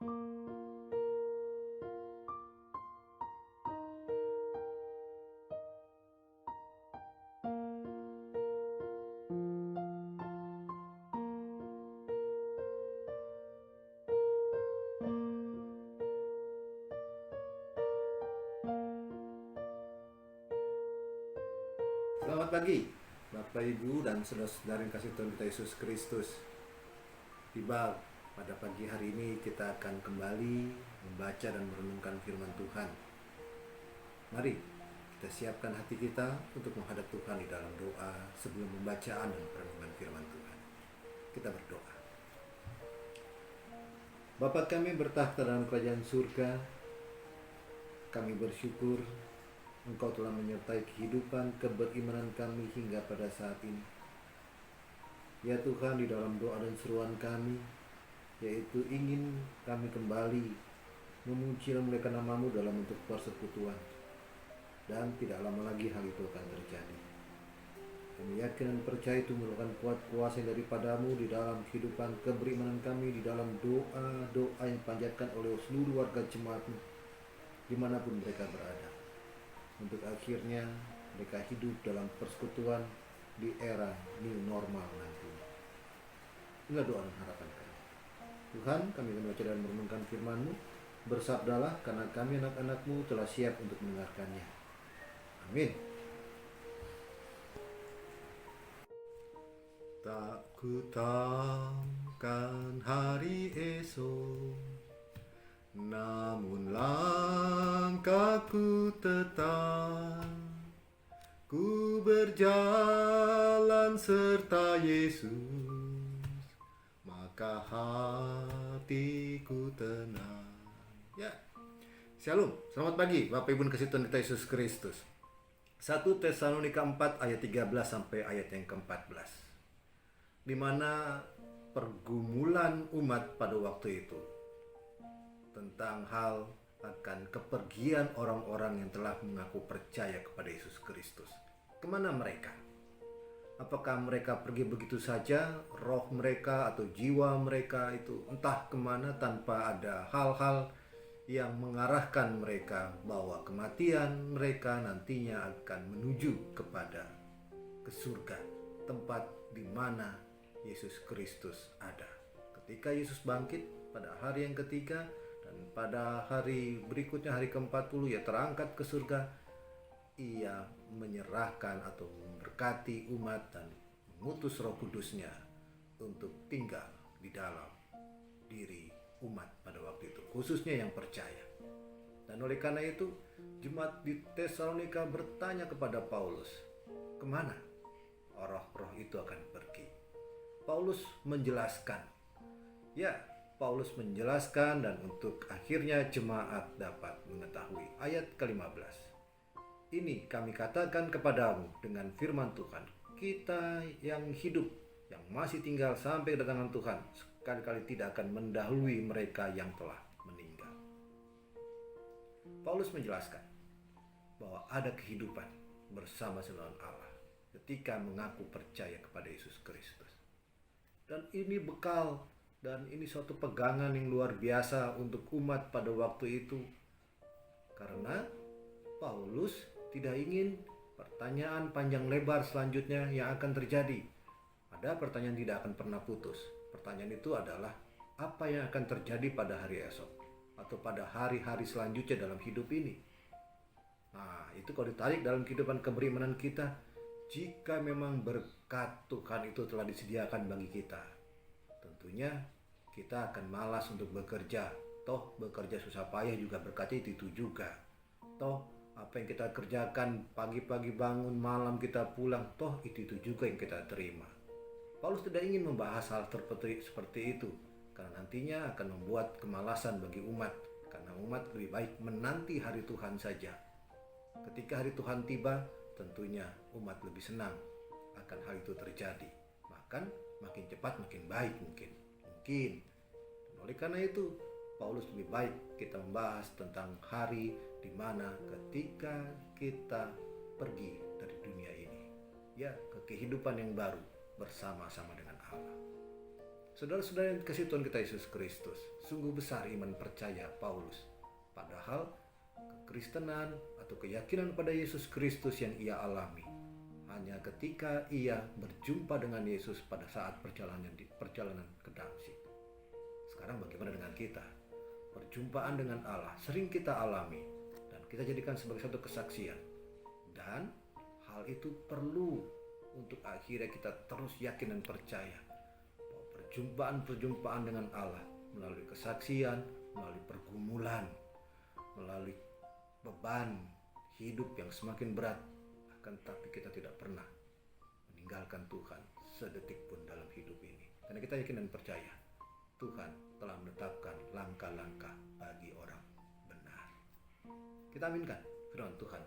Selamat pagi, Bapak Ibu dan saudara-saudara yang kasih Tuhan kita Yesus Kristus. Tiba pada pagi hari ini kita akan kembali membaca dan merenungkan firman Tuhan. Mari kita siapkan hati kita untuk menghadap Tuhan di dalam doa sebelum pembacaan dan perenungan firman Tuhan. Kita berdoa. Bapa kami bertahta dalam kerajaan surga, kami bersyukur Engkau telah menyertai kehidupan keberimanan kami hingga pada saat ini. Ya Tuhan, di dalam doa dan seruan kami, yaitu ingin kami kembali memuji dan memuliakan nama-Mu dalam bentuk persekutuan. Dan tidak lama lagi hal itu akan terjadi. Kami yakin dan percaya itu merupakan kuat kuasa daripada-Mu di dalam kehidupan keberimanan kami, di dalam doa-doa yang dipanjatkan oleh seluruh warga jemaat-Mu, dimanapun mereka berada. Untuk akhirnya mereka hidup dalam persekutuan di era new normal nanti. Inilah doa dan harapan kami. Tuhan, kami akan baca dan merenungkan firman-Mu. Bersabdalah, karena kami anak-anak-Mu telah siap untuk mendengarkannya. Amin. Tak kutangkan hari esok, namun langkahku tetap, ku berjalan serta Yesus, maka hatiku tenang. Ya, Shalom, selamat pagi Bapak Ibu kasih Tuhan kita Yesus Kristus. 1 Tesalonika 4 ayat 13 sampai ayat yang ke-14, di mana pergumulan umat pada waktu itu tentang hal akan kepergian orang-orang yang telah mengaku percaya kepada Yesus Kristus. Kemana mereka? Apakah mereka pergi begitu saja, roh mereka atau jiwa mereka itu entah kemana tanpa ada hal-hal yang mengarahkan mereka bahwa kematian mereka nantinya akan menuju kepada ke surga, tempat di mana Yesus Kristus ada. Ketika Yesus bangkit pada hari yang ketiga, dan pada hari berikutnya, hari ke-40, ia terangkat ke surga. Ia menyerahkan atau memberkati umat dan mengutus Roh Kudusnya untuk tinggal di dalam diri umat pada waktu itu, khususnya yang percaya. Dan oleh karena itu, jemaat di Tesalonika bertanya kepada Paulus, kemana roh-roh itu akan pergi? Paulus menjelaskan. Ya, Paulus menjelaskan dan untuk akhirnya jemaat dapat mengetahui. Ayat ke-15. Ini kami katakan kepadamu dengan firman Tuhan, kita yang hidup, yang masih tinggal sampai kedatangan Tuhan, sekali-kali tidak akan mendahului mereka yang telah meninggal. Paulus menjelaskan bahwa ada kehidupan bersama dengan Allah ketika mengaku percaya kepada Yesus Kristus. Dan ini bekal dan ini suatu pegangan yang luar biasa untuk umat pada waktu itu. Karena Paulus tidak ingin pertanyaan panjang lebar selanjutnya yang akan terjadi. Ada pertanyaan tidak akan pernah putus. Pertanyaan itu adalah apa yang akan terjadi pada hari esok atau pada hari-hari selanjutnya dalam hidup ini. Nah, itu kalau ditarik dalam kehidupan keberimanan kita, jika memang berkat Tuhan itu telah disediakan bagi kita, tentunya kita akan malas untuk bekerja. Toh bekerja susah payah juga berkatnya itu juga. Toh apa yang kita kerjakan pagi-pagi bangun, malam kita pulang, toh itu juga yang kita terima. Paulus tidak ingin membahas hal seperti itu, karena nantinya akan membuat kemalasan bagi umat. Karena umat lebih baik menanti hari Tuhan saja. Ketika hari Tuhan tiba, tentunya umat lebih senang akan hal itu terjadi. Bahkan makin cepat makin baik mungkin. Dan oleh karena itu, Paulus lebih baik kita membahas tentang hari di mana ketika kita pergi dari dunia ini, ya, ke kehidupan yang baru bersama-sama dengan Allah. Saudara-saudara yang dikasihi Tuhan kita Yesus Kristus, sungguh besar iman percaya Paulus. Padahal kekristenan atau keyakinan pada Yesus Kristus yang ia alami hanya ketika ia berjumpa dengan Yesus pada saat perjalanan ke Damsyik. Sekarang bagaimana dengan kita? Perjumpaan dengan Allah sering kita alami dan kita jadikan sebagai satu kesaksian. Dan hal itu perlu untuk akhirnya kita terus yakin dan percaya bahwa perjumpaan dengan Allah melalui kesaksian, melalui pergumulan, melalui beban hidup yang semakin berat, akan tetapi kita tidak pernah meninggalkan Tuhan sedetik pun dalam hidup ini. Karena kita yakin dan percaya Tuhan telah menetapkan langkah-langkah bagi orang benar. Kita aminkan firman Tuhan